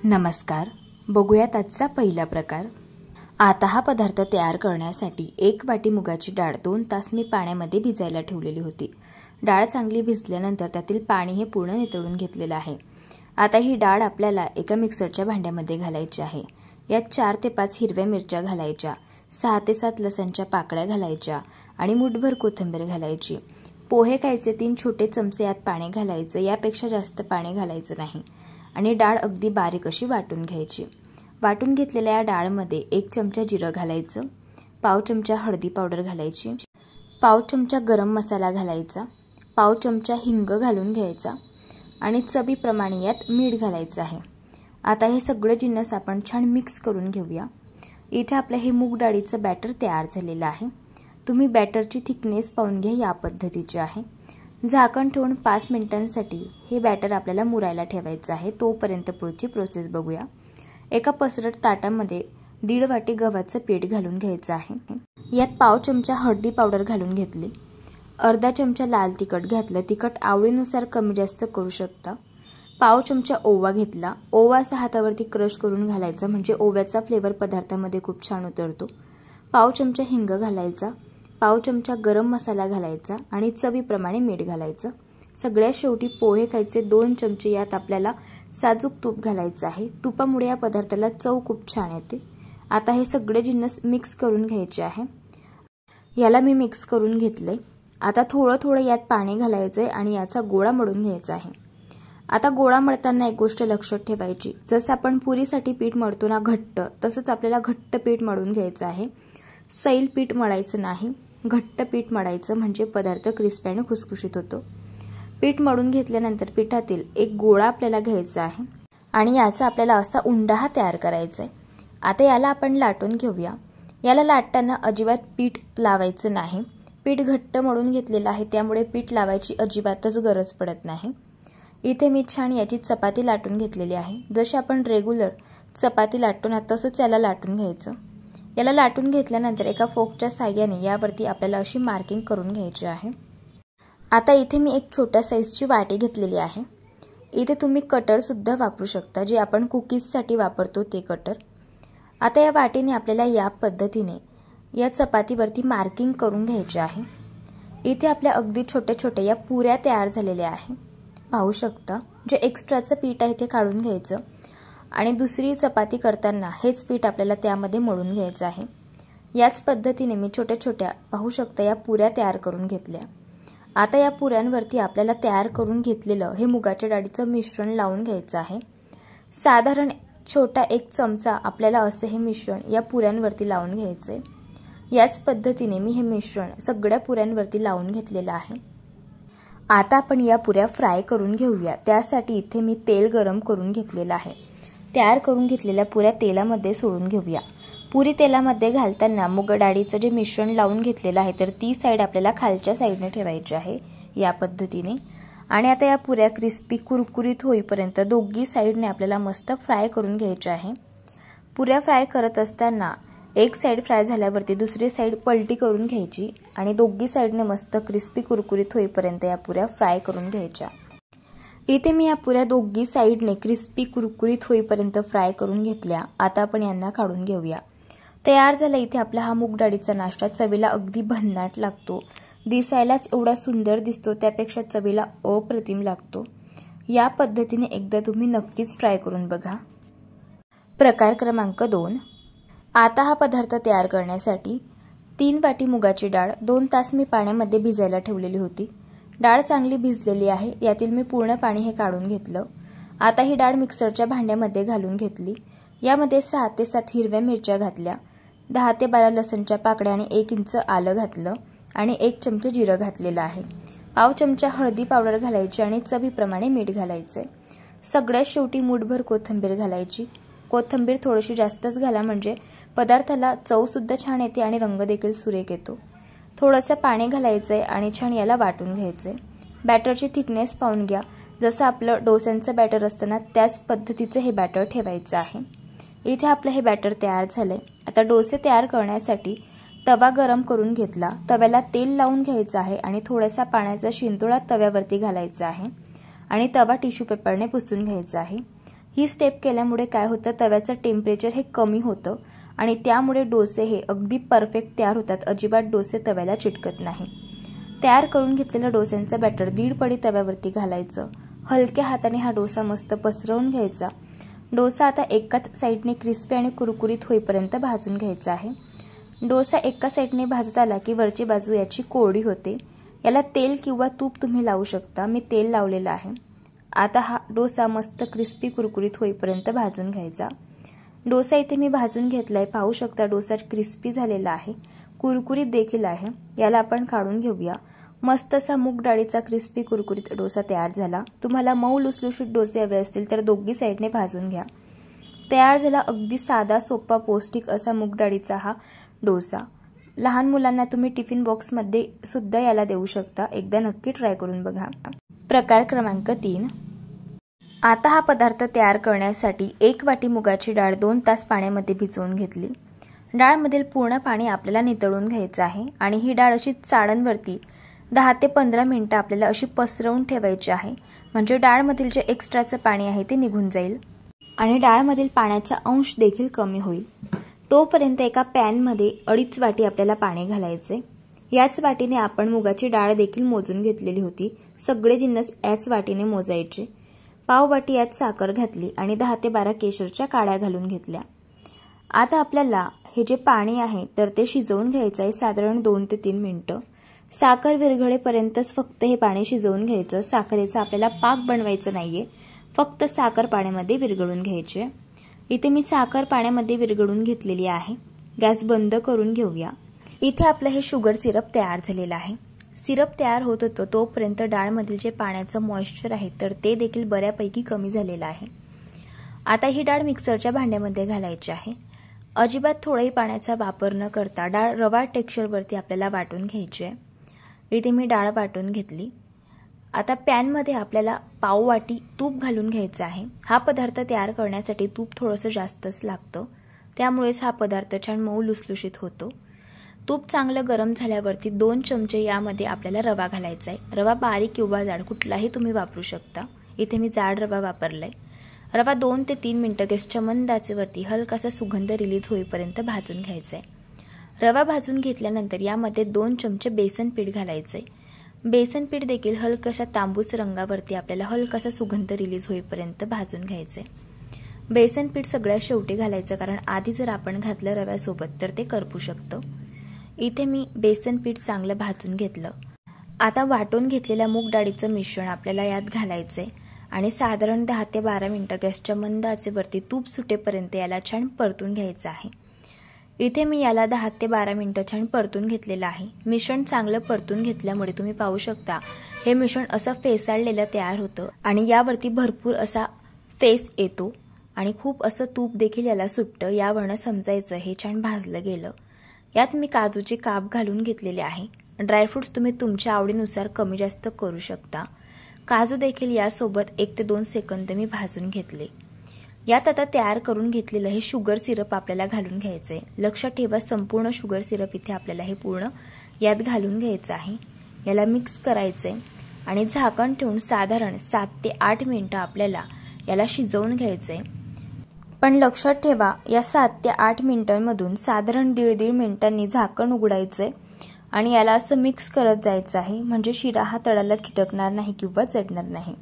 नमस्कार. बघूयात आजचा पहिला प्रकार. आता हा पदार्थ तयार करण्यासाठी 1 वाटी मुगाची डाळ 2 तास मी पाण्यामध्ये भिजायला ठेवलेली होती. डाळ चांगली भिजल्यानंतर त्यातील पाणी हे पूर्ण नितळून घेतलेलं आहे. आता ही डाळ आपल्याला एका मिक्सरच्या भांड्यामध्ये घालायची आहे. यात 4 ते 5 हिरव्या मिरच्या घालायच्या, 6 ते 7 लसणच्या पाकळ्या घालायच्या आणि मुठभर कोथिंबीर घालायची. पोहे खायचे 3 छोटे चमचे यात पाणी घालायचं, यापेक्षा जास्त पाणी घालायचं नाही आणि डाळ अगदी बारीक अशी वाटून घ्यायची. वाटून घेतलेल्या या डाळमध्ये 1 चमचा जिरं घालायचं, पाव चमचा हळदी पावडर घालायची, पाव चमचा गरम मसाला घालायचा, पाव चमचा हिंग घालून घ्यायचा आणि चवीप्रमाणे यात मीठ घालायचं आहे. आता हे सगळे जिन्नस आपण छान मिक्स करून घेऊया. इथे आपलं हे मूग डाळीचं बॅटर तयार झालेलं आहे. तुम्ही बॅटरची थिकनेस पाहून घ्या, या पद्धतीचे आहे. झाकण ठेवून 5 मिनिटांसाठी हे बॅटर आपल्याला मुरायला ठेवायचं आहे. तोपर्यंत पुढची प्रोसेस बघूया. एका पसरट ताटामध्ये 1.5 वाटी गव्हाचं पीठ घालून घ्यायचं आहे. यात पाव चमचा हळदी पावडर घालून घेतली, अर्धा चमचा लाल तिखट घातलं. तिखट आवडीनुसार कमी जास्त करू शकता. पाव चमचा ओवा घेतला. ओवा असा हातावरती क्रश करून घालायचा, म्हणजे ओव्याचा फ्लेवर पदार्थामध्ये खूप छान उतरतो. पाव चमचा हिंग घालायचा, पाव चमचा गरम मसाला घालायचा आणि चवीप्रमाणे मीठ घालायचं. सगळ्यात शेवटी पोहे खायचे 2 चमचे, यात आपल्याला साजूक तूप घालायचं आहे. तुपामुळे या पदार्थाला चव खूप छान येते. आता हे सगळे जिन्नस मिक्स करून घ्यायचे आहे. याला मी मिक्स करून घेतले. आता थोडं थोडं यात पाणी घालायचं आहे आणि याचा गोळा मळून घ्यायचा आहे. आता गोळा मळताना एक गोष्ट लक्षात ठेवायची, जसं आपण पुरीसाठी पीठ मळतो ना घट्ट, तसंच आपल्याला घट्ट पीठ मळून घ्यायचं आहे. सैल पीठ मळायचं नाही, घट्ट पीठ मळायचं, म्हणजे पदार्थ क्रिस्पी आणि खुसखुशीत होतो. पीठ मळून घेतल्यानंतर पिठातील एक गोळा आपल्याला घ्यायचा आहे आणि याचा आपल्याला असा उंडा हा तयार करायचा आहे. आता याला आपण लाटून घेऊया. याला लाटताना अजिबात पीठ लावायचं नाही. पीठ घट्ट मळून घेतलेलं आहे, त्यामुळे पीठ लावायची अजिबातच गरज पडत नाही. इथे मी छान याची चपाती लाटून घेतलेली आहे. जशी आपण रेग्युलर चपाती लाटतो ना, तसंच याला लाटून घ्यायचं. याला लाटून घेतल्यानंतर एका फोकच्या साहाय्याने यावरती आपल्याला अशी मार्किंग करून घ्यायची आहे. आता इथे मी एक छोट्या साईजची वाटी घेतलेली आहे. इथे तुम्ही कटर सुद्धा वापरू शकता, जे आपण कुकीजसाठी वापरतो ते कटर. आता या वाटीने आपल्याला या पद्धतीने या चपातीवरती मार्किंग करून घ्यायचे आहे. इथे आपल्या अगदी छोट्या छोट्या या पुऱ्या तयार झालेल्या आहे. पाहू शकता. जे एक्स्ट्राचं पीठ आहे ते काढून घ्यायचं आणि दुसरी चपाती करताना हेच पीठ आपल्याला त्यामध्ये मळून घ्यायचं आहे. याच पद्धतीने मी छोट्या छोट्या पाहू शकता या पुऱ्या तयार करून घेतल्या. आता या पुऱ्यांवरती आपल्याला तयार करून घेतलेलं हे मुगाच्या डाळीचं मिश्रण लावून घ्यायचं आहे. साधारण छोटा 1 चमचा आपल्याला असं हे मिश्रण या पुऱ्यांवरती लावून घ्यायचं आहे. याच पद्धतीने मी हे मिश्रण सगळ्या पुऱ्यांवरती लावून घेतलेलं आहे. आता आपण या पुऱ्या फ्राय करून घेऊया. त्यासाठी इथे मी तेल गरम करून घेतलेलं आहे. तयार करून घेतलेल्या पुऱ्या तेलामध्ये सोडून घेऊया. पुरी तेलामध्ये घालताना मूग डाळीचं जे मिश्रण लावून घेतलेलं आहे, तर ती साईड आपल्याला खालच्या साईडने ठेवायची आहे, या पद्धतीने. आणि आता या पुऱ्या क्रिस्पी कुरकुरीत होईपर्यंत दोघी साईडने आपल्याला मस्त फ्राय करून घ्यायच्या आहे. पुऱ्या फ्राय करत असताना एक साईड फ्राय झाल्यावरती दुसरी साईड पलटी करून घ्यायची आणि दोघी साईडने मस्त क्रिस्पी कुरकुरीत होईपर्यंत या पुऱ्या फ्राय करून घ्यायच्या. इथे मी या पुऱ्या दोघी साईडने क्रिस्पी कुरकुरीत होईपर्यंत फ्राय करून घेतल्या. आता आपण यांना काढून घेऊया. तयार झाला इथे आपला हा मूग डाळीचा नाश्ता. चवीला अगदी भन्नाट लागतो. दिसायलाच एवढा सुंदर दिसतो, त्यापेक्षा चवीला अप्रतिम लागतो. या पद्धतीने एकदा तुम्ही नक्कीच ट्राय करून बघा. प्रकार क्रमांक 2. आता हा पदार्थ तयार करण्यासाठी 3 वाटी मुगाची डाळ 2 तास मी पाण्यामध्ये भिजायला ठेवलेली होती. डाळ चांगली भिजलेली आहे. यातील मी पूर्ण पाणी हे काढून घेतलं. आता ही डाळ मिक्सरच्या भांड्यामध्ये घालून घेतली. यामध्ये 6 ते 7 हिरव्या मिरच्या घातल्या, 10 ते 12 लसणच्या पाकळ्या आणि 1 इंच आलं घातलं आणि 1 चमचा जिरं घातलेलं आहे. पाव चमचा हळदी पावडर घालायची आणि चवीप्रमाणे मीठ घालायचे. सगळ्यात शेवटी मुठभर कोथिंबीर घालायची. कोथिंबीर थोडीशी जास्तच घाला, म्हणजे पदार्थाला चवसुद्धा छान येते आणि रंग देखील सुरेख येतो. थोडंसं पाणी घालायचं आहे आणि छान याला वाटून घ्यायचं आहे. बॅटरची थिकनेस पाहून घ्या. जसं आपलं डोस्यांचं बॅटर असतं ना, त्याच पद्धतीचं हे बॅटर ठेवायचं आहे. इथे आपलं हे बॅटर तयार झालं आहे. आता डोसे तयार करण्यासाठी तवा गरम करून घेतला. तव्याला तेल लावून घ्यायचं आहे आणि थोडासा पाण्याचा शिंतोडा तव्यावरती घालायचा आहे आणि तवा टिश्यू पेपरने पुसून घ्यायचा आहे. ही स्टेप केल्यामुळे काय होतं, तव्याचं टेम्परेचर हे कमी होतं आणि त्यामुळे डोसे हे अगदी परफेक्ट तयार होतात. अजिबात डोसे तव्याला चिटकत नाही. तयार करून घेतलेल्या डोस्यांचा बॅटर 1.5 पडी तव्यावरती घालायचं. हलक्या हाताने हा डोसा मस्त पसरवून घ्यायचा. डोसा आता एकाच साईडने क्रिस्पी आणि कुरकुरीत होईपर्यंत भाजून घ्यायचा आहे. डोसा एका साईडने भाजत आला की वरची बाजू याची कोरडी होते. याला तेल किंवा तूप तुम्ही लावू शकता. मी तेल लावलेलं आहे. आता हा डोसा मस्त क्रिस्पी कुरकुरीत होईपर्यंत भाजून घ्यायचा. डोसा इथे मी भाजून घेतलाय. पाहू शकता डोसा क्रिस्पी झालेला आहे, कुरकुरीत देखील आहे. याला आपण काढून घेऊया. मस्त असा मूग डाळीचा क्रिस्पी कुरकुरीत डोसा तयार झाला. तुम्हाला मऊ लुसलुशीत डोसे हवे असतील तर दोघी साईडने भाजून घ्या. तयार झाला अगदी साधा, सोपा, पौष्टिक असा मूग डाळीचा हा डोसा. लहान मुलांना तुम्ही टिफिन बॉक्समध्ये सुद्धा याला देऊ शकता. एकदा नक्की ट्राय करून बघा. प्रकार क्रमांक 3. आता हा पदार्थ तयार करण्यासाठी 1 वाटी मुगाची डाळ 2 तास पाण्यामध्ये भिजवून घेतली. डाळमधील पूर्ण पाणी आपल्याला नितळून घ्यायचं आहे आणि ही डाळ अशी चाळणवरती 10 ते 15 मिनिटं आपल्याला अशी पसरवून ठेवायची आहे. म्हणजे डाळमधील जे एक्स्ट्राचं पाणी आहे ते निघून जाईल आणि डाळमधील पाण्याचा अंश देखील कमी होईल. तोपर्यंत एका पॅनमध्ये 2.5 वाटी आपल्याला पाणी घालायचे. याच वाटीने आपण मुगाची डाळ देखील मोजून घेतलेली होती. सगळे जिन्नस याच वाटीने मोजायचे. पाव वाटी यात साखर घातली आणि 10 ते 12 केशरच्या काड्या घालून घेतल्या. आता आपल्याला हे जे पाणी आहे तर ते शिजवून घ्यायचं आहे साधारण 2 ते 3 मिनिटं. साखर विरघळेपर्यंतच फक्त हे पाणी शिजवून घ्यायचं. साखरेचा आपल्याला पाक बनवायचं नाहीये, फक्त साखर पाण्यामध्ये विरघळून घ्यायची. इथे मी साखर पाण्यामध्ये विरघळून घेतलेली आहे. गॅस बंद करून घेऊया. इथे आपलं हे शुगर सिरप तयार झालेलं आहे. सिरप तयार होत होतं तोपर्यंत डाळमधील जे पाण्याचं मॉइश्चर आहे तर ते देखील बऱ्यापैकी कमी झालेलं आहे. आता ही डाळ मिक्सरच्या भांड्यामध्ये घालायची आहे. अजिबात थोडाही पाण्याचा वापर न करता डाळ रवा टेक्स्चरवरती आपल्याला वाटून घ्यायची आहे. इथे मी डाळ वाटून घेतली. आता पॅनमध्ये आपल्याला पाव वाटी तूप घालून घ्यायचं आहे. हा पदार्थ तयार करण्यासाठी तूप थोडंसं जास्तच लागतं, त्यामुळेच हा पदार्थ छान मऊ लुसलुशीत होतो. तूप चांगलं गरम झाल्यावरती 2 चमचे यामध्ये आपल्याला रवा घालायचा आहे. रवा बारीक किंवा जाड कुठलाही तुम्ही वापरू शकता. इथे मी जाड रवा वापरलाय. रवा 2 ते 3 मिनिटं गॅसच्या मंद आचेवरती हलकासा सुगंध रिलीज होईपर्यंत भाजून घ्यायचा आहे. रवा भाजून घेतल्यानंतर यामध्ये 2 चमचे बेसन पीठ घालायचे. बेसन पीठ देखील हलकाशा तांबूस रंगावरती आपल्याला हलकासा सुगंध रिलीज होईपर्यंत भाजून घ्यायचे. बेसन पीठ सगळ्यात शेवटी घालायचं, कारण आधी जर आपण घातलं रव्यासोबत तर ते करपू शकतं. इथे मी बेसन पीठ चांगलं भाजून घेतलं. आता वाटून घेतलेल्या मूग डाळीचं मिश्रण आपल्याला यात घालायचंय आणि साधारण 10 ते 12 मिनिटं गॅसच्या मंद आचेवरती तूप सुटेपर्यंत याला छान परतून घ्यायचं आहे. इथे मी याला 10 ते 12 मिनिटं छान परतून घेतलेलं आहे. मिश्रण चांगलं परतून घेतल्यामुळे तुम्ही पाहू शकता हे मिश्रण असं फेसाळलेलं तयार होतं आणि यावरती भरपूर असा फेस येतो आणि खूप असं तूप देखील याला सुटतं. यावरनं समजायचं हे छान भाजलं गेलं. यात मी काजूचे काप घालून घेतलेले आहे. ड्रायफ्रुट्स तुम्ही तुमच्या आवडीनुसार कमी जास्त करू शकता. काजू देखील यासोबत 1 ते 2 सेकंद मी भाजून घेतले. यात आता तयार करून घेतलेलं हे शुगर सिरप आपल्याला घालून घ्यायचंय. लक्षात ठेवा संपूर्ण शुगर सिरप इथे आपल्याला हे पूर्ण यात घालून घ्यायचं आहे. याला मिक्स करायचंय आणि झाकण ठेवून साधारण 7 ते 8 मिनिटं आपल्याला याला शिजवून घ्यायचंय. पण लक्षात ठेवा या 7 ते 8 मिनिटांमधून साधारण 1.5 मिनिटांनी झाकण उघडायचंय आणि याला असं मिक्स करत जायचं आहे, म्हणजे शिरा हा तळाला चिटकणार नाही किंवा चढणार नाही.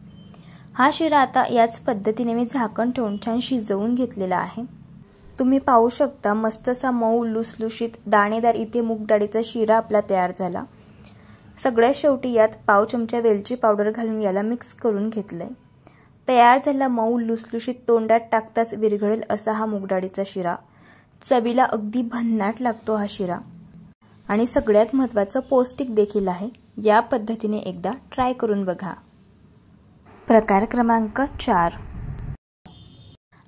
हा शिरा आता याच पद्धतीने मी झाकण ठेवून छान शिजवून घेतलेला आहे. तुम्ही पाहू शकता मस्त असा मऊ लुसलुशीत दाणेदार इथे मूग डाळीचा शिरा आपला तयार झाला. सगळ्यात शेवटी यात पाव चमचा वेलची पावडर घालून याला मिक्स करून घेतलंय. तयार झाला मऊ लुसलुशीत तोंडात टाकताच विरघळेल असा हा मूग डाळीचा शिरा. चवीला अगदी भन्नाट लागतो हा शिरा आणि सगळ्यात महत्त्वाचं पौष्टिक देखील आहे. या पद्धतीने एकदा ट्राय करून बघा. प्रकार क्रमांक 4.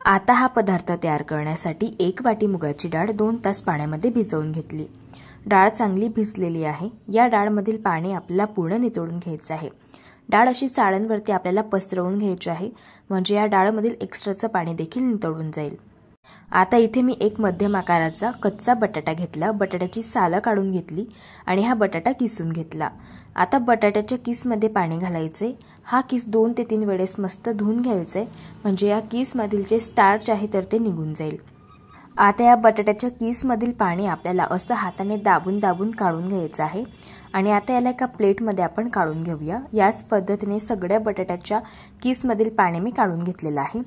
आता हा पदार्थ तयार करण्यासाठी 1 वाटी मुगाची डाळ 2 तास पाण्यामध्ये भिजवून घेतली. डाळ चांगली भिजलेली आहे. या डाळमधील पाणी आपल्याला पूर्ण नितळून घ्यायचं आहे. डाळ अशी चाळणवरती आपल्याला पसरवून घ्यायची आहे, म्हणजे या डाळमधील एक्स्ट्राचं पाणी देखील नितळून जाईल. आता इथे मी 1 मध्यम आकाराचा कच्चा बटाटा घेतला. बटाट्याची सालं काढून घेतली आणि हा बटाटा किसून घेतला. आता बटाट्याच्या किसमध्ये पाणी घालायचे. हा किस 2 ते 3 वेळेस मस्त धुवून घ्यायचा आहे, म्हणजे या किसमधील जे स्टार्च आहे तर ते निघून जाईल। आता या बटाट्याच्या किसमधील पाणी आपल्याला असं हाताने दाबून दाबून काढून घ्यायचं आहे आणि आता याला एका प्लेटमध्ये आपण काढून घेऊया। याच पद्धतीने सगळ्या बटाट्याच्या किसमधील पाणी मी काढून घेतलेलं आहे।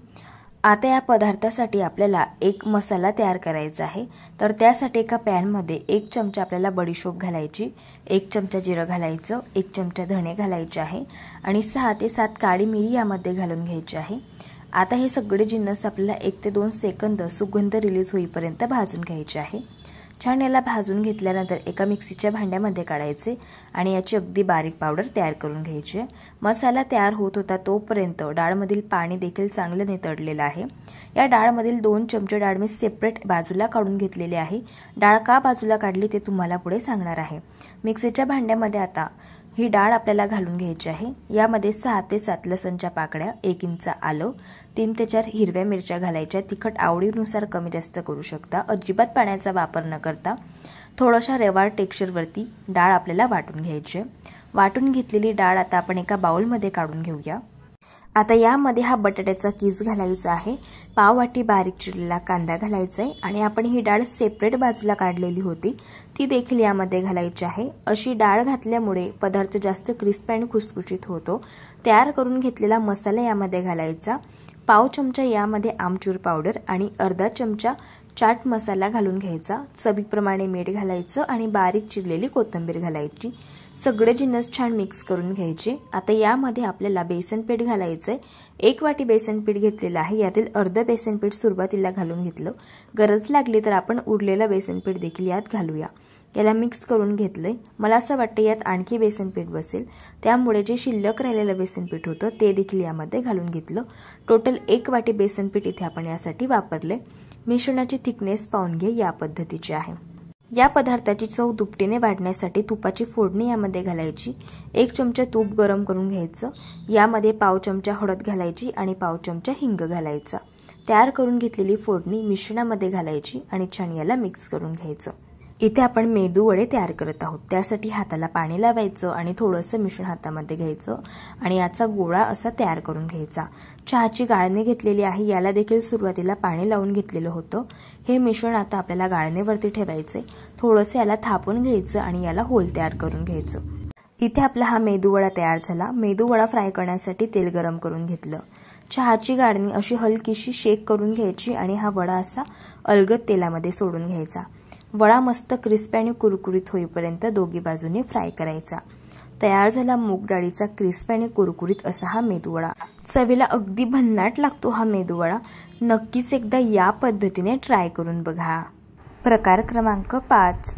आता या पदार्थासाठी आपल्याला एक मसाला तयार करायचा आहे, तर त्यासाठी एका पॅनमध्ये 1 चमचा आपल्याला बडीशोप घालायची, 1 चमचा जिरं घालायचं, 1 चमचा धणे घालायचे आहे आणि 6 ते 7 काळी मिरी यामध्ये घालून घ्यायची आहे। आता हे सगळे जिन्नस आपल्याला 1 ते 2 सेकंद सुगंध रिलीज होईपर्यंत भाजून घ्यायचे आहे। छान याला भाजून घेतल्यानंतर एका मिक्सीच्या भांड्यामध्ये काढायचे आणि याची अगदी बारीक पावडर तयार करून घ्यायची आहे। मसाला तयार होत होता तोपर्यंत डाळमधील पाणी देखील चांगले नितळलेलं आहे। या डाळमधील 2 चमचे डाळ मी सेपरेट बाजूला काढून घेतलेली आहे। डाळ का बाजूला काढली ते तुम्हाला पुढे सांगणार आहे। मिक्सीच्या भांड्यामध्ये आता ही डाळ आपल्याला घालून घ्यायची आहे। यामध्ये 6 ते 7 लसणच्या पाकळ्या, 1 इंच आलं, 3 ते 4 हिरव्या मिरच्या घालायच्या। तिखट आवडीनुसार कमी जास्त करू शकता। अजिबात पाण्याचा वापर न करता थोडासा रवाळ टेक्स्चरवरती डाळ आपल्याला वाटून घ्यायची आहे। वाटून घेतलेली डाळ आता आपण एका बाउलमध्ये काढून घेऊया। आता यामध्ये हा बटाट्याचा किस घालायचा आहे, पाव वाटी बारीक चिरलेला कांदा घालायचा आहे आणि आपण ही डाळ सेपरेट बाजूला काढलेली होती ती देखील यामध्ये घालायची आहे। अशी डाळ घातल्यामुळे पदार्थ जास्त क्रिस्पी आणि खुसखुशीत होतो। तयार करून घेतलेला मसाला यामध्ये घालायचा, पाव चमचा यामध्ये आमचूर पावडर आणि अर्धा चमचा चाट मसाला घालून घ्यायचा, चवीप्रमाणे मीठ घालायचं आणि बारीक चिरलेली कोथिंबीर घालायची। सगळे जिन्नस छान मिक्स करून घ्यायचे। आता यामध्ये आपल्याला बेसन पीठ घालायचंय। 1 वाटी बेसन पीठ घेतलेलं आहे, यातील अर्ध बेसन पीठ सुरुवातीला घालून घेतलं, गरज लागली तर आपण उरलेलं बेसन पीठ देखील यात घालूया। याला मिक्स करून घेतलंय। मला असं वाटतं यात आणखी बेसन पीठ बसेल, त्यामुळे जे शिल्लक राहिलेलं बेसन पीठ होतं ते देखील यामध्ये घालून घेतलं। टोटल 1 वाटी बेसन पीठ इथे आपण यासाठी वापरले। मिश्रणाची थिकनेस पाहून घे, या पद्धतीची आहे। या पदार्थाची चव दुपटीने वाढण्यासाठी तुपाची फोडणी यामध्ये घालायची। 1 चमचा तूप गरम करून घ्यायचं, यामध्ये पाव चमचा हळद घालायची आणि पाव चमचा हिंग घालायचा। तयार करून घेतलेली फोडणी मिश्रणामध्ये घालायची आणि छान याला मिक्स करून घ्यायचं। इथे आपण मेदू वडे तयार करत आहोत, त्यासाठी हाताला पाणी लावायचं आणि थोडंसं मिश्रण हातामध्ये घ्यायचं आणि याचा गोळा असा तयार करून घ्यायचा। चहाची गाळणी घेतलेली आहे, याला देखील सुरुवातीला पाणी लावून घेतलेलं होतं। हे मिश्रण आता आपल्याला गाळणीवरती ठेवायचे, थोडंसं याला थापून घ्यायचं आणि याला होल तयार करून घ्यायचं। इथे आपला हा मेदू वडा तयार झाला। मेदू वडा फ्राय करण्यासाठी तेल गरम करून घेतलं। चहाची गाळणी अशी हलकीशी शेक करून घ्यायची आणि हा वडा असा अलगद तेलामध्ये सोडून घ्यायचा। वडा मस्त क्रिस्पी आणि कुरकुरीत होईपर्यंत दोन्ही बाजूने फ्राय करायचा। तयार झाला मूग डाळीचा क्रिस्पी आणि कुरकुरीत असा हा मेदूवडा। चवीला अगदी भन्नाट लागतो हा मेदूवडा। नक्कीच एकदा या पद्धतीने ट्राय करून बघा। प्रकार क्रमांक 5।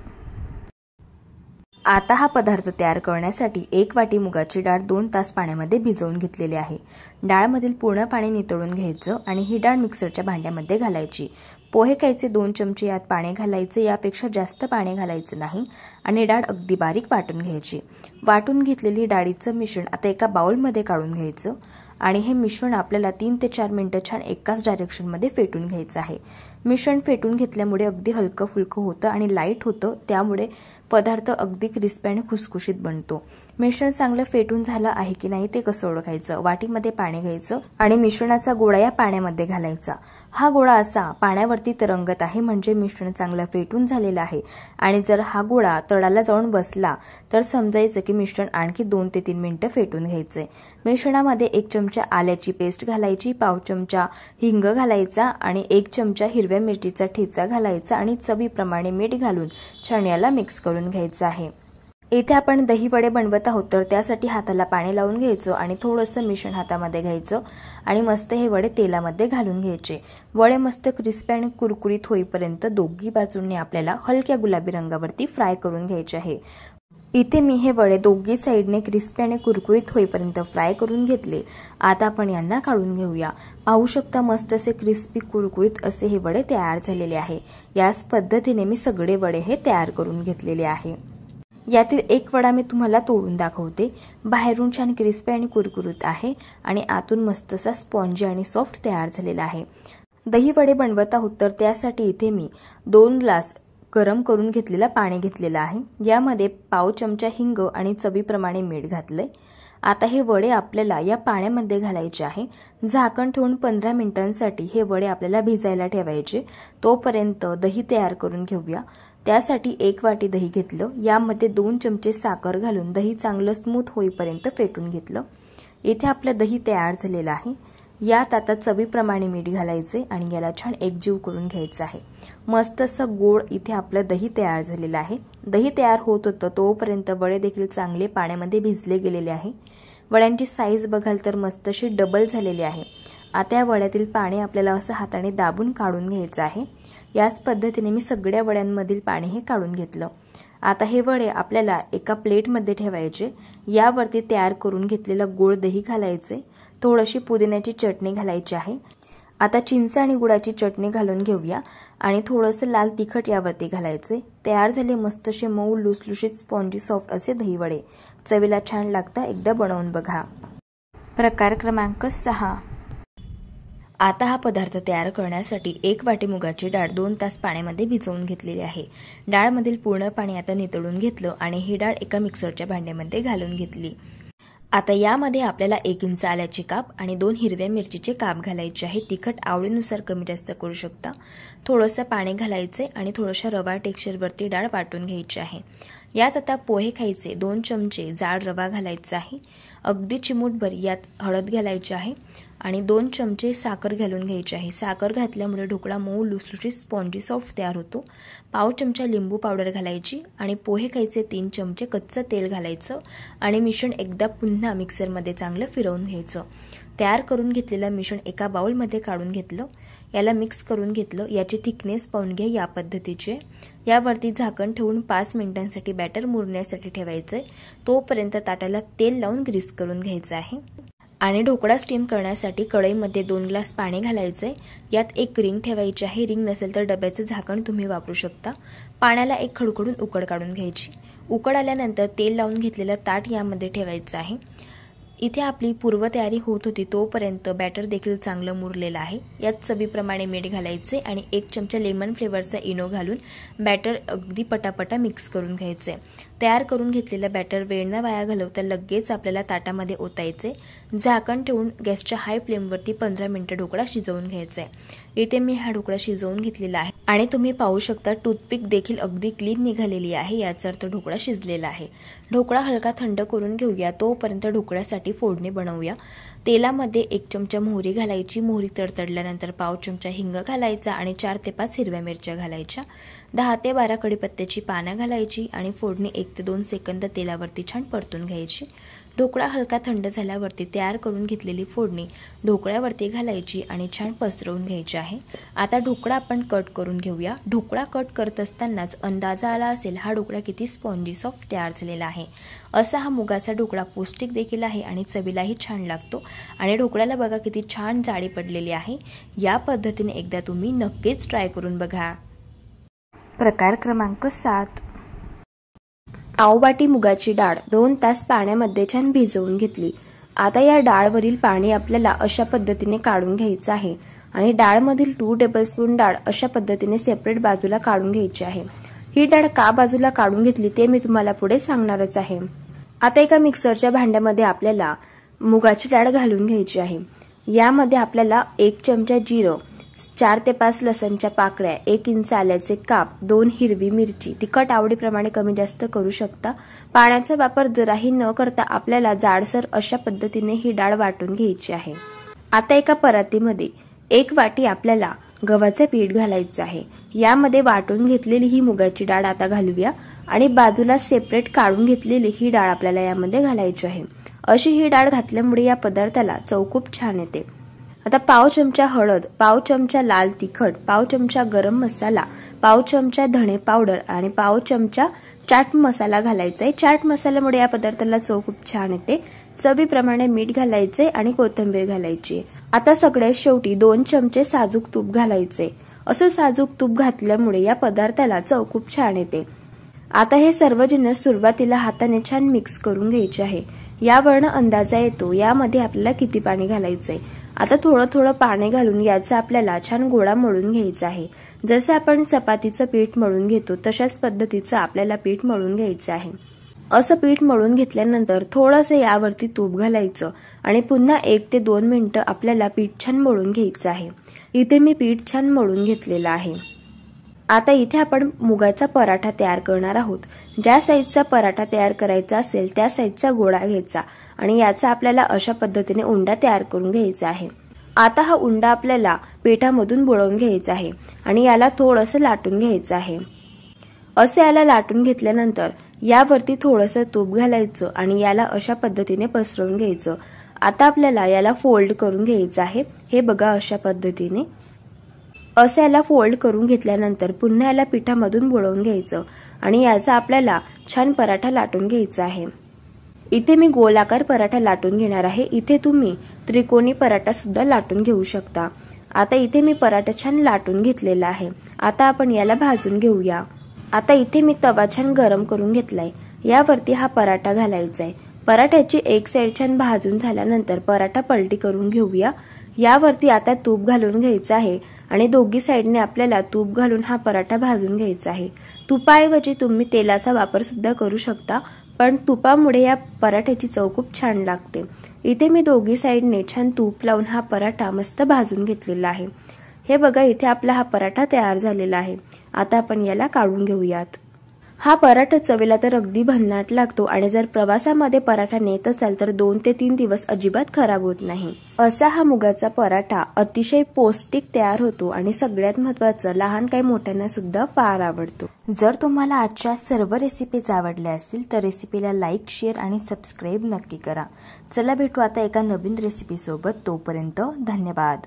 आता हा पदार्थ तयार करण्यासाठी 1 वाटी मुगाची डाळ 2 तास पाण्यामध्ये भिजवून घेतलेली आहे। डाळमधील पूर्ण पाणी नितळून घ्यायचं आणि ही डाळ मिक्सरच्या भांड्यामध्ये घालायची। पोहे खायचे 2 चमचे यात पाणी घालायचे, यापेक्षा जास्त पाणी घालायचं नाही आणि डाळ अगदी बारीक वाटून घ्यायची। वाटून घेतलेली डाळीचं मिश्रण आता एका बाउलमध्ये काढून घ्यायचं आणि हे मिश्रण आपल्याला 3 ते 4 मिनिटं छान एकाच डायरेक्शनमध्ये फेटून घ्यायचं आहे। मिश्रण फेटून घेतल्यामुळे अगदी हलकं फुलकं होतं आणि लाईट होतं, त्यामुळे पदार्थ अगदी क्रिस्पी आणि खुसखुशीत बनतो। मिश्रण चांगलं फेटून झालं आहे की नाही ते कसं ओळखायचं? वाटीमध्ये पाणी घ्यायचं आणि मिश्रणाचा गोळा या पाण्यामध्ये घालायचा। हा गोळा असा पाण्यावरती तरंगत आहे म्हणजे मिश्रण चांगलं फेटून झालेलं आहे आणि जर हा गोळा तळाला जाऊन बसला तर समजायचं की मिश्रण आणखी 2 ते 3 मिनिटं फेटून घ्यायचे। मिश्रणामध्ये 1 चमचा आल्याची पेस्ट घालायची, पाव चमचा हिंग घालायचा आणि 1 चमचा हिरव्या मिरचीचा ठेचा घालायचा आणि चवीप्रमाणे मीठ घालून छान याला मिक्स करून घ्यायचं आहे। इथे आपण दही वडे बनवत आहोत, तर त्यासाठी हाताला पाणी लावून घ्यायचं आणि थोडंसं मिश्रण हातामध्ये घ्यायचं आणि मस्त हे वडे तेलामध्ये घालून घ्यायचे। वडे मस्त क्रिस्पी आणि कुरकुरीत होईपर्यंत दोन्ही बाजूंनी आपल्याला हलक्या गुलाबी रंगावरती फ्राय करून घ्यायचे आहे। इथे मी हे वडे दोन्ही साइडने क्रिस्पी आणि कुरकुरीत होईपर्यंत फ्राय करून घेतले। आता आपण यांना काढून घेऊया। पाहू शकता मस्त असे क्रिस्पी कुरकुरीत असे हे वडे तयार झालेले आहे। याच पद्धतीने मी सगळे वडे हे तयार करून घेतलेले आहे। यातील एक वडा मी तुम्हाला तोडून दाखवते। बाहेरून छान क्रिस्पी आणि कुरकुरीत आहे आणि आतून मस्त असा स्पॉन्जी आणि सॉफ्ट तयार झालेला आहे। दही वडे बनवत आहोत, तर त्यासाठी इथे मी 2 ग्लास गरम करून घेतलेला पाणी घेतलेलं आहे। यामध्ये पाव चमचा हिंग आणि चवीप्रमाणे मीठ घातलंय। आता हे वडे आपल्याला या पाण्यामध्ये घालायचे आहे। झाकण ठेवून 15 मिनिटांसाठी हे वडे आपल्याला भिजायला ठेवायचे। तोपर्यंत दही तयार करून घेऊया। त्यासाठी 1 वाटी दही घेतलं, यामध्ये 2 चमचे साखर घालून दही चांगलं स्मूथ होईपर्यंत फेटून घेतलं। इथे आपलं दही तयार झालेलं आहे। यात आता चवीप्रमाणे मीठ घालायचे आणि याला छान एकजीव करून घ्यायचं आहे। मस्त असं गोड इथे आपलं दही तयार झालेलं आहे। दही तयार होत होतं तोपर्यंत वडे देखील चांगले पाण्यामध्ये भिजले गेलेले आहे। वड्यांची साईज बघाल तर मस्त अशी डबल झालेली आहे। आता या वड्यातील पाणी आपल्याला असं हाताने दाबून काढून घ्यायचं आहे। याच पद्धतीने मी सगळ्या वड्यांमधील पाणी हे काढून घेतलं। आता हे वडे आपल्याला एका प्लेटमध्ये ठेवायचे। यावरती तयार करून घेतलेलं गोड दही घालायचे, थोडीशी पुदिन्याची चटणी घालायची आहे। आता चिंच आणि गुळाची चटणी घालून घेऊया आणि थोडंसं लाल तिखट यावरती घालायचे। तयार झाले मस्त असे मऊ लुसलुशीत स्पॉन्जी सॉफ्ट असे दही वडे। चवीला छान लागतात, एकदा बनवून बघा। प्रकार क्रमांक 6। आता हा पदार्थ तयार करण्यासाठी 1 वाटी मुगाची डाळ 2 तास पाण्यामध्ये भिजवून घेतलेली आहे। डाळमधील पूर्ण पाणी आता नितळून घेतलं आणि ही डाळ एका मिक्सरच्या भांड्यामध्ये घालून घेतली। आता यामध्ये आपल्याला 1 इंच आल्याचे काप आणि 2 हिरव्या मिरचीचे काप घालायचे आहे। तिखट आवडीनुसार कमी जास्त करू शकता। थोडंसं पाणी घालायचे आणि थोडंसं रवा टेक्स्चरवरती डाळ वाटून घ्यायची आहे। यात आता पोहे खायचे 2 चमचे जाड रवा घालायचा आहे। अगदी चिमूटभर यात हळद घालायची आहे आणि 2 चमचे साखर घालून घ्यायची आहे। साखर घातल्यामुळे ढोकळा मऊ लुसलुशीत स्पॉन्जी सॉफ्ट तयार होतो। पाव चमचा लिंबू पावडर घालायची आणि पोहे खायचे 3 चमचे कच्चं तेल घालायचं आणि मिश्रण एकदा पुन्हा मिक्सरमध्ये चांगलं फिरवून घ्यायचं। तयार करून घेतलेलं मिश्रण एका बाउलमध्ये काढून घेतलं। याला मिक्स करून घेतलं। याची थिकनेस पाहून घ्या या पद्धतीचे। यावरती झाकण ठेवून 5 मिनिटांसाठी बॅटर मुरण्यासाठी ठेवायचे। तोपर्यंत ताटाला तेल लावून ग्रीस करून घ्यायचं आहे आणि ढोकळा स्टीम करण्यासाठी कढईमध्ये 2 ग्लास पाणी घालायचे। यात एक रिंग ठेवायची आहे। रिंग नसेल तर डब्याचं झाकण तुम्ही वापरू शकता। पाण्याला एक खडखडून उकड काढून घ्यायची। उकड आल्यानंतर तेल लावून घेतलेलं ताट यामध्ये ठेवायचं आहे। इथे आपली पूर्वतयारी होत होती तोपर्यंत बॅटर देखील चांगलं मुरलेलं आहे। यात चवीप्रमाणे मीठ घालायचे आणि 1 चमचा लेमन फ्लेवरचा इनो घालून बॅटर अगदी पटापटा मिक्स करून घ्यायचे। तयार करून घेतलेलं बॅटर वेळ न वाया घालवता लगेच आपल्याला ताटामध्ये ओतायचे। झाकण ठेवून गॅसच्या हाय फ्लेमवरती 15 मिनिटं ढोकळा शिजवून घ्यायचा। इथे मी हा ढोकळा शिजवून घेतलेला आहे आणि तुम्ही पाहू शकता टूथपिक देखील अगदी क्लीन निघालेली आहे। याचा अर्थ ढोकळा शिजलेला आहे। ढोकळा हलका थंड करून घेऊया, तोपर्यंत ढोकळ्यासाठी फोडणी बनवूया। तेलामध्ये 1 चमचा मोहरी घालायची। मोहरी तडतडल्यानंतर पाव चमचा हिंग घालायचा आणि 4 ते 5 हिरव्या मिरच्या घालायच्या। 10 ते 12 कढीपत्त्याची पानं घालायची आणि फोडणी 1 ते 2 सेकंद तेलावरती छान परतून घ्यायची। ढोकळा हलका थंड झाल्यावरती तयार करून घेतलेली फोडणी ढोकळ्यावरती घालायची आणि छान पसरवून घ्यायची आहे। आता ढोकळा आपण कट करून घेऊया। ढोकळा कट करत असतानाच अंदाजा आला असेल हा ढोकळा किती स्पॉन्जी सॉफ्ट तयार झालेला आहे। असा हा मुगाचा ढोकळा पौष्टिक देखील आहे आणि चवीलाही छान लागतो आणि ढोकळ्याला बघा किती छान जाडी पडलेली आहे। या पद्धतीने एकदा तुम्ही नक्कीच ट्राय करून बघा। प्रकार क्रमांक 7। पाव वाटी मुगाची डाळ 2 तास पाण्यामध्ये छान भिजवून घेतली। आता या डाळवरील पाणी आपल्याला अशा पद्धतीने काढून घ्यायचं आहे आणि डाळमधील 2 टेबलस्पून डाळ अशा पद्धतीने सेपरेट बाजूला काढून घ्यायची आहे। ही डाळ का बाजूला काढून घेतली ते मी तुम्हाला पुढे सांगणारच आहे। आता एका मिक्सरच्या भांड्यामध्ये आपल्याला मुगाची डाळ घालून घ्यायची आहे। यामध्ये आपल्याला 1 चमचा जिरं, 4 ते 5 लसणच्या पाकळ्या, 1 इंच आल्याचे काप, 2 हिरवी मिरची, तिखट आवडीप्रमाणे कमी जास्त करू शकता। पाण्याचा वापर जराही न करता आपल्याला जाडसर अशा पद्धतीने ही डाळ वाटून घ्यायची आहे। आता एका परातीमध्ये 1 वाटी आपल्याला गव्हाचे पीठ घालायचं आहे। यामध्ये वाटून घेतलेली ही मुगाची डाळ आता घालूया आणि बाजूला सेपरेट काढून घेतलेली ही डाळ आपल्याला यामध्ये घालायची आहे। अशी ही डाळ घातल्यामुळे या पदार्थाला चव खूप छान येते। आता पाव चमचा हळद, पाव चमचा लाल तिखट, पाव चमचा गरम मसाला, पाव चमचा धणे पावडर आणि पाव चमचा चाट मसाला घालायचा आहे। चाट मसाल्यामुळे या पदार्थाला चव खूप छान येते। चवीप्रमाणे मीठ घालायचे आणि कोथिंबीर घालायची। आता सगळ्यात शेवटी 2 चमचे साजूक तूप घालायचे। असं साजूक तूप घातल्यामुळे या पदार्थाला चव खूप छान येते। आता हे सर्व जिन्नस सुरुवातीला हाताने छान मिक्स करून घ्यायचे आहे। यावरून अंदाजा येतो यामध्ये आपल्याला किती पाणी घालायचंय। आता थोडं थोडं पाणी घालून याचा आपल्याला छान गोळा मळून घ्यायचा आहे। जसं आपण चपातीचं पीठ मळून घेतो तशाच पद्धतीचं आपल्याला पीठ मळून घ्यायचं आहे। असं पीठ मळून घेतल्यानंतर थोडंसं यावरती तूप घालायचं आणि पुन्हा 1 ते 2 मिनिटं आपल्याला पीठ छान मळून घ्यायचं आहे। इथे मी पीठ छान मळून घेतलेलं आहे। आता इथे आपण मुगाचा पराठा तयार करणार आहोत। ज्या साईजचा पराठा तयार करायचा असेल त्या साईजचा गोळा घ्यायचा आणि याचा आपल्याला अशा पद्धतीने उंडा तयार करून घ्यायचा आहे। आता हा उंडा आपल्याला पिठामधून बुडवून घ्यायचा आहे आणि याला थोडंसं लाटून घ्यायचं आहे। असे याला लाटून घेतल्यानंतर यावरती थोडंसं तूप घालायचं आणि याला अशा पद्धतीने पसरवून घ्यायचं। आता आपल्याला याला फोल्ड करून घ्यायचं आहे। हे बघा अशा पद्धतीने असं याला फोल्ड करून घेतल्यानंतर पुन्हा याला पिठामधून बुडवून घ्यायचं आणि याचा आपल्याला छान पराठा लाटून घ्यायचा आहे। इथे मी गोलाकार पराठा लाटून घेणार आहे। इथे तुम्ही त्रिकोणी पराठा सुद्धा लाटून घेऊ शकता। आता इथे मी पराठा छान लाटून घेतलेला आहे। आता आपण याला भाजून घेऊया। आता इथे मी तवा छान गरम करून घेतलाय। यावरती हा पराठा घालायचा आहे। पराठ्याची एक साइड छान भाजून झाल्यानंतर पराठा पलटी करून घेऊया। यावरती आता तूप घालून घ्यायचं आहे आणि दोघी साइडने आपल्याला तूप घालून हा पराठा भाजून घ्यायचा आहे। तुपाऐवजी तुम्ही तेलाचा वापर सुद्धा करू शकता, पण तुपामुळे या पराठ्याची चव खूप छान लागते। इथे मी दोघी साइडने छान तूप लावून हा पराठा मस्त भाजून घेतलेला आहे। हे बघा इथे आपला हा पराठा तयार झालेला आहे। आता आपण याला काढून घेऊयात। हा पराठा चवीला तर अगदी भन्नाट लागतो आणि जर प्रवासामध्ये पराठा नेत असाल तर 2 ते 3 दिवस अजिबात खराब होत नाही। असा हा मुगाचा पराठा अतिशय पौष्टिक तयार होतो आणि सगळ्यात महत्त्वाचं लहान काही मोठ्यांना सुद्धा फार आवडतो। जर तुम्हाला आजच्या सर्व रेसिपीज आवडल्या असतील तर रेसिपीला लाईक, शेअर आणि सबस्क्राइब नक्की करा। चला भेटू आता एका नवीन रेसिपी सोबत। तोपर्यंत धन्यवाद।